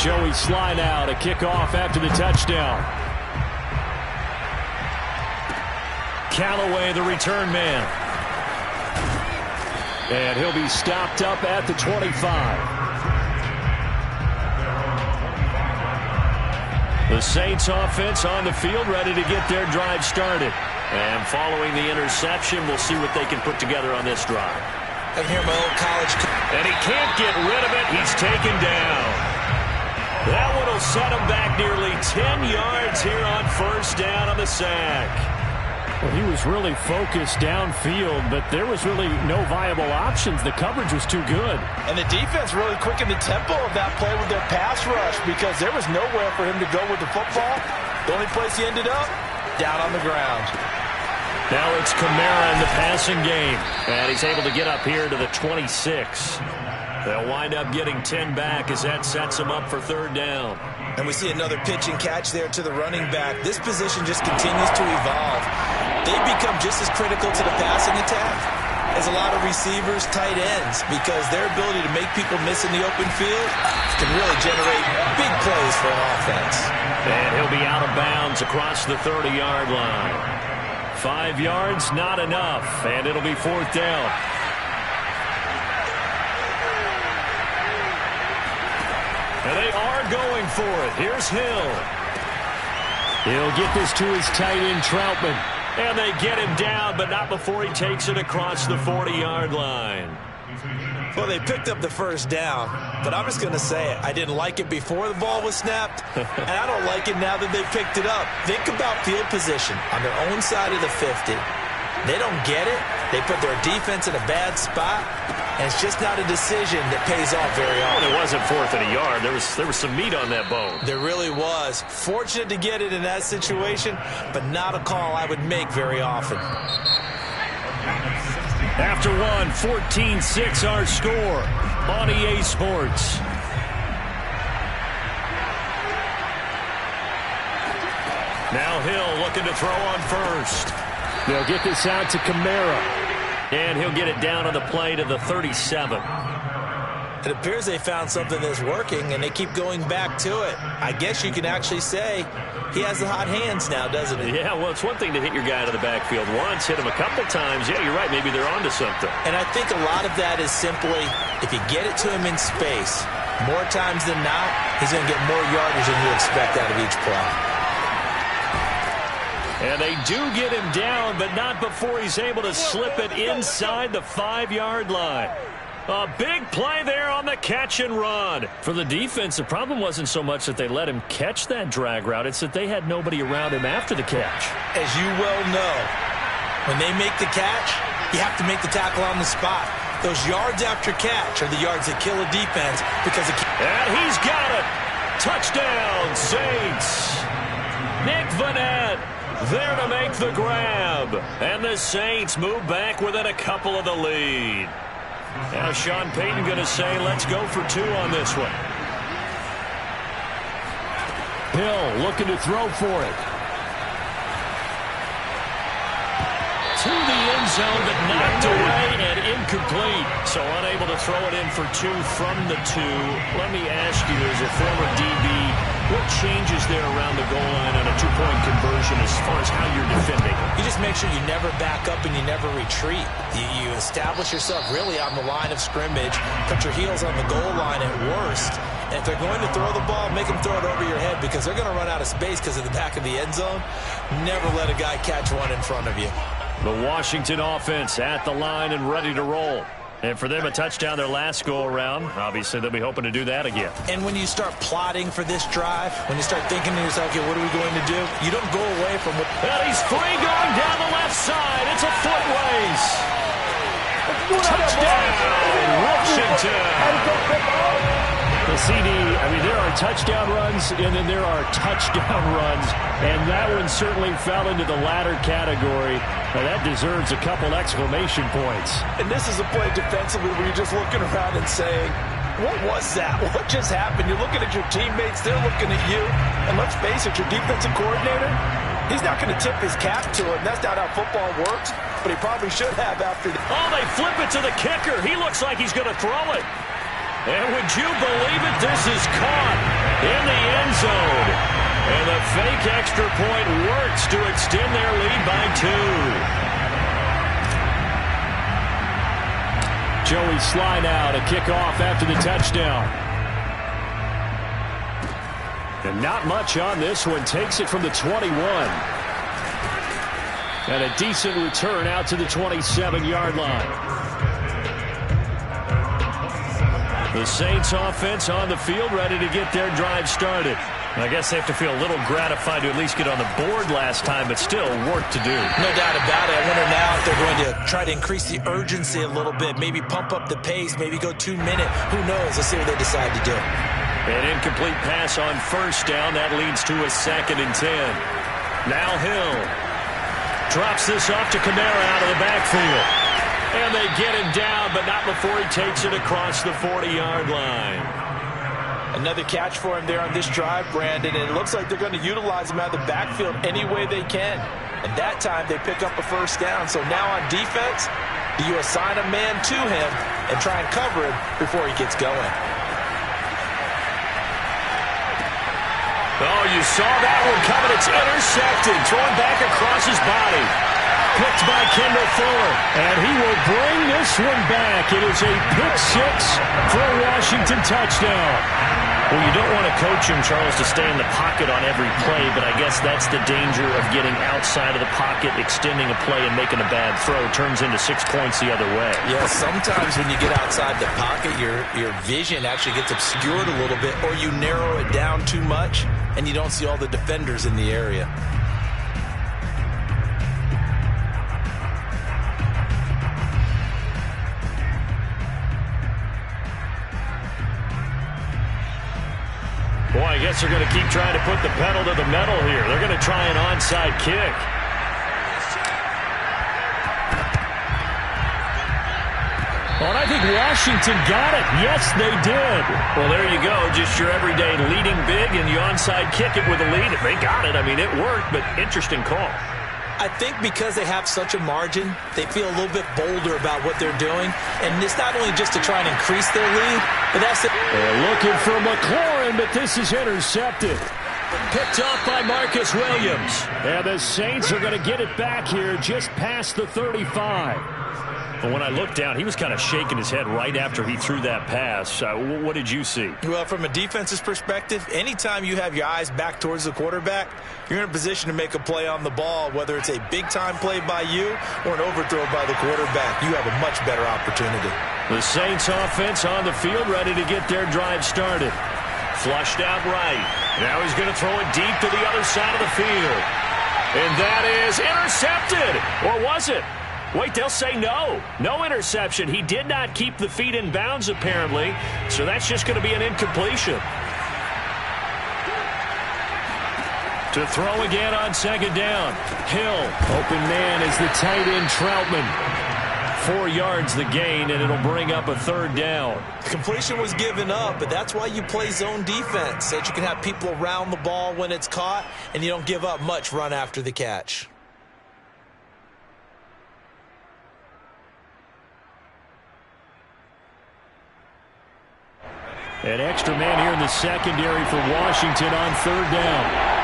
Joey Sly now to kick off after the touchdown. Callaway, the return man. And he'll be stopped up at the 25. The Saints offense on the field, ready to get their drive started. And following the interception, we'll see what they can put together on this drive. I can hear my old college. And he can't get rid of it. He's taken down. That one will set him back nearly 10 yards here on first down on the sack. Well, he was really focused downfield, but there was really no viable options. The coverage was too good. And the defense really quickened the tempo of that play with their pass rush because there was nowhere for him to go with the football. The only place he ended up, down on the ground. Now it's Kamara in the passing game. And he's able to get up here to the 26. They'll wind up getting 10 back as that sets them up for third down. And we see another pitch and catch there to the running back. This position just continues to evolve. They become just as critical to the passing attack as a lot of receivers, tight ends, because their ability to make people miss in the open field can really generate big plays for an offense. And he'll be out of bounds across the 30-yard line. 5 yards, not enough, and it'll be fourth down. And they are going for it. Here's Hill. He'll get this to his tight end, Troutman. And they get him down, but not before he takes it across the 40-yard line. Well, they picked up the first down, but I'm just going to say it. I didn't like it before the ball was snapped, and I don't like it now that they picked it up. Think about field position on their own side of the 50. They don't get it. They put their defense in a bad spot, and it's just not a decision that pays off very often. Well, it wasn't fourth and a yard. There was some meat on that bone. There really was. Fortunate to get it in that situation, but not a call I would make very often. After one, 14-6 our score on EA Sports. Now Hill looking to throw on first. They'll get this out to Kamara. And he'll get it down on the play to the 37. It appears they found something that's working, and they keep going back to it. I guess you can actually say he has the hot hands now, doesn't he? Yeah, well, it's one thing to hit your guy out of the backfield once, hit him a couple times. Yeah, you're right. Maybe they're onto something. And I think a lot of that is simply if you get it to him in space, more times than not, he's going to get more yardage than you expect out of each play. And they do get him down, but not before he's able to slip it inside the 5-yard line. A big play there on the catch and run. For the defense, the problem wasn't so much that they let him catch that drag route. It's that they had nobody around him after the catch. As you well know, when they make the catch, you have to make the tackle on the spot. Those yards after catch are the yards that kill a defense because it. And he's got it. Touchdown, Saints. Nick Vannett there to make the grab. And the Saints move back within a couple of the lead. Now Sean Payton going to say, let's go for two on this one. Hill looking to throw for it. To the end zone, but knocked away and incomplete. So unable to throw it in for two from the two. Let me ask you, as a former DB, what changes there around the goal line on a two-point conversion as far as how you're defending? You just make sure you never back up and you never retreat. You establish yourself really on the line of scrimmage, put your heels on the goal line at worst, and if they're going to throw the ball, make them throw it over your head because they're going to run out of space because of the back of the end zone. Never let a guy catch one in front of you. The Washington offense at the line and ready to roll. And for them, a touchdown their last go-around. Obviously, they'll be hoping to do that again. And when you start plotting for this drive, when you start thinking to yourself, okay, what are we going to do? You don't go away from what... And he's free going down the left side. It's a foot race. Touchdown, Washington. The CD, I mean, there are touchdown runs, and then there are touchdown runs. And that one certainly fell into the latter category. Now, that deserves a couple exclamation points. And this is a play defensively where you're just looking around and saying, what was that? What just happened? You're looking at your teammates. They're looking at you. And let's face it, your defensive coordinator, he's not going to tip his cap to it. That's not how football works. But he probably should have after that. Oh, they flip it to the kicker. He looks like he's going to throw it. And would you believe it? This is caught in the end zone. And the fake extra point works to extend their lead by 2. Joey Sly now to kick off after the touchdown. And not much on this one. Takes it from the 21. And a decent return out to the 27-yard line. The Saints offense on the field, ready to get their drive started. I guess they have to feel a little gratified to at least get on the board last time, but still work to do. No doubt about it. I wonder now if they're going to try to increase the urgency a little bit, maybe pump up the pace, maybe go 2-minute. Who knows? Let's see what they decide to do. An incomplete pass on first down. That leads to a 2nd and 10. Now Hill drops this off to Kamara out of the backfield. And they get him down, but not before he takes it across the 40-yard line. Another catch for him there on this drive, Brandon, and it looks like they're going to utilize him out of the backfield any way they can. And that time they pick up a first down. So now on defense, do you assign a man to him and try and cover him before he gets going? Oh, you saw that one coming. It's intercepted. Thrown back across his body. Picked by Kendall Fuller. And he will bring this one back. It is a pick 6 for a Washington touchdown. Well, you don't want to coach him, Charles, to stay in the pocket on every play, but I guess that's the danger of getting outside of the pocket, extending a play, and making a bad throw. Turns into 6 points the other way. Yeah, sometimes when you get outside the pocket, your vision actually gets obscured a little bit, or you narrow it down too much, and you don't see all the defenders in the area. Boy, I guess they're going to keep trying to put the pedal to the metal here. They're going to try an onside kick. Well, and I think Washington got it. Yes, they did. Well, there you go. Just your everyday leading big, and you onside kick it with a lead. If they got it, I mean, it worked, but interesting call. I think because they have such a margin, they feel a little bit bolder about what they're doing. And it's not only just to try and increase their lead, but that's it. They're looking for McLaurin, but this is intercepted. Picked off by Marcus Williams. And the Saints are going to get it back here just past the 35. But when I looked down, he was kind of shaking his head right after he threw that pass. What did you see? Well, from a defense's perspective, anytime you have your eyes back towards the quarterback, you're in a position to make a play on the ball, whether it's a big-time play by you or an overthrow by the quarterback. You have a much better opportunity. The Saints offense on the field, ready to get their drive started. Flushed out right. Now he's going to throw it deep to the other side of the field. And that is intercepted. Or was it? Wait, they'll say no. No interception. He did not keep the feet in bounds, apparently. So that's just going to be an incompletion. To throw again on 2nd down. Hill, open man is the tight end Troutman. 4 yards the gain, and it'll bring up a 3rd down. Completion was given up, but that's why you play zone defense, so that you can have people around the ball when it's caught, and you don't give up much run after the catch. An extra man here in the secondary for Washington on 3rd down.